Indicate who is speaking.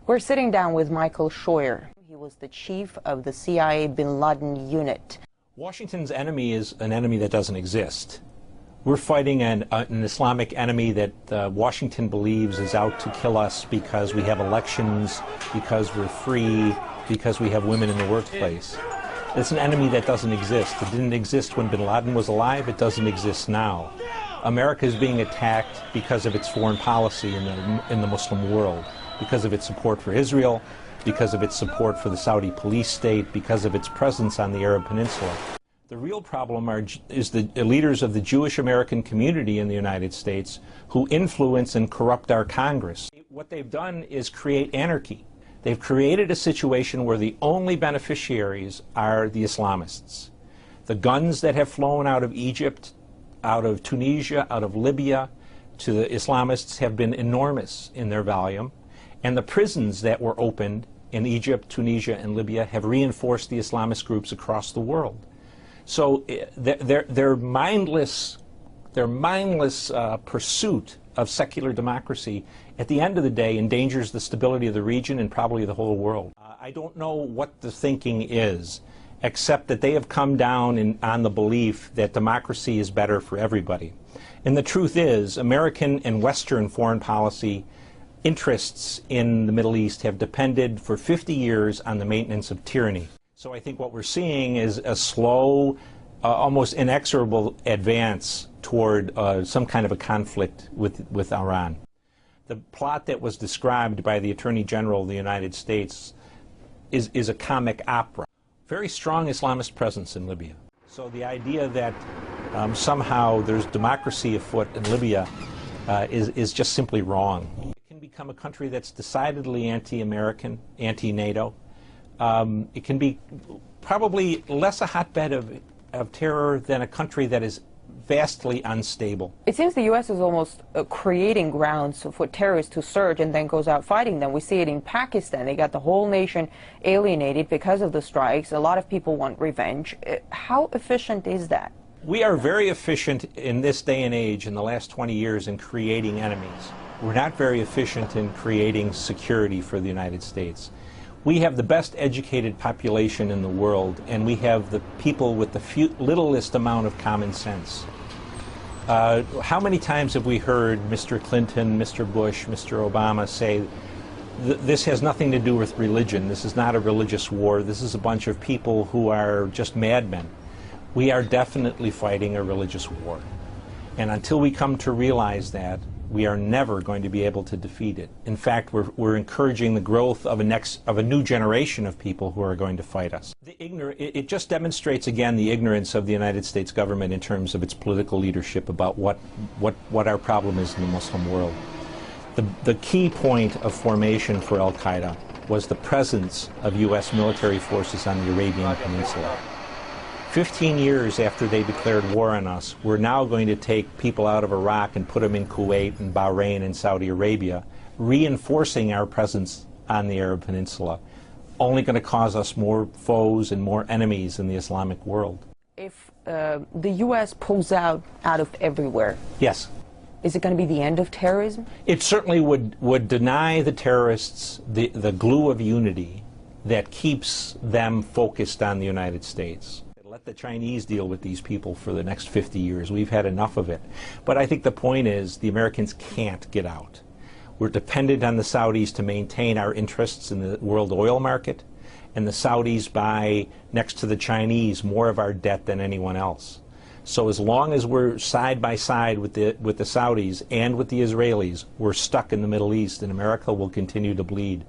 Speaker 1: We're sitting down with Michael Scheuer. He was the chief of the CIA bin Laden unit.
Speaker 2: Washington's enemy is an enemy that doesn't exist. We're fighting an Islamic enemy that Washington believes is out to kill us because we have elections, because we're free, because we have women in the workplace. It's an enemy that doesn't exist. It didn't exist when bin Laden was alive. It doesn't exist now. America is being attacked because of its foreign policy in the Muslim world, because of its support for Israel, because of its support for the Saudi police state, because of its presence on the Arab Peninsula. The real problem is the leaders of the Jewish American community in the United States who influence and corrupt our Congress. What they've done is create anarchy. They've created a situation where the only beneficiaries are the Islamists. The guns that have flown out of Egypt, out of Tunisia, out of Libya to the Islamists have been enormous in their volume. And the prisons that were opened in Egypt, Tunisia, and Libya have reinforced the Islamist groups across the world. So their mindless pursuit of secular democracy, at the end of the day, endangers the stability of the region and probably the whole world. I don't know what the thinking is, except that they have come down on the belief that democracy is better for everybody. And the truth is, American and Western foreign policy interests in the Middle East have depended for 50 years on the maintenance of tyranny. So I think what we're seeing is a slow, almost inexorable advance toward some kind of a conflict with Iran. The plot that was described by the Attorney General of the United States is a comic opera. Very strong Islamist presence in Libya. So the idea that somehow there's democracy afoot in Libya is just simply wrong. It can become a country that's decidedly anti-American, anti-NATO. It can be probably less a hotbed of terror than a country that is vastly unstable.
Speaker 1: It seems the U.S. is almost creating grounds for terrorists to surge and then goes out fighting them. We see it in Pakistan. They got the whole nation alienated because of the strikes. A lot of people want revenge. How efficient is that?
Speaker 2: We are very efficient in this day and age, in the last 20 years, in creating enemies. We're not very efficient in creating security for the United States. We have the best educated population in the world, and we have the people with the littlest amount of common sense. How many times have we heard Mr. Clinton, Mr. Bush, Mr. Obama say, this has nothing to do with religion, this is not a religious war, this is a bunch of people who are just madmen. We are definitely fighting a religious war. And until we come to realize that, we are never going to be able to defeat it. In fact, we're encouraging the growth of a new generation of people who are going to fight us. It just demonstrates again the ignorance of the United States government in terms of its political leadership about what our problem is in the Muslim world. The key point of formation for Al-Qaeda was the presence of U.S. military forces on the Arabian Peninsula. 15 years after they declared war on us, we're now going to take people out of Iraq and put them in Kuwait and Bahrain and Saudi Arabia, reinforcing our presence on the Arab Peninsula, only going to cause us more foes and more enemies in the Islamic world.
Speaker 1: If the U.S. pulls out of everywhere,
Speaker 2: yes,
Speaker 1: is it going to be the end of terrorism?
Speaker 2: It certainly would deny the terrorists the glue of unity that keeps them focused on the United States. Let the Chinese deal with these people for the next 50 years. We've had enough of it. But I think the point is the Americans can't get out. We're dependent on the Saudis to maintain our interests in the world oil market, and the Saudis buy, next to the Chinese, more of our debt than anyone else. So as long as we're side by side with the Saudis and with the Israelis, we're stuck in the Middle East, and America will continue to bleed.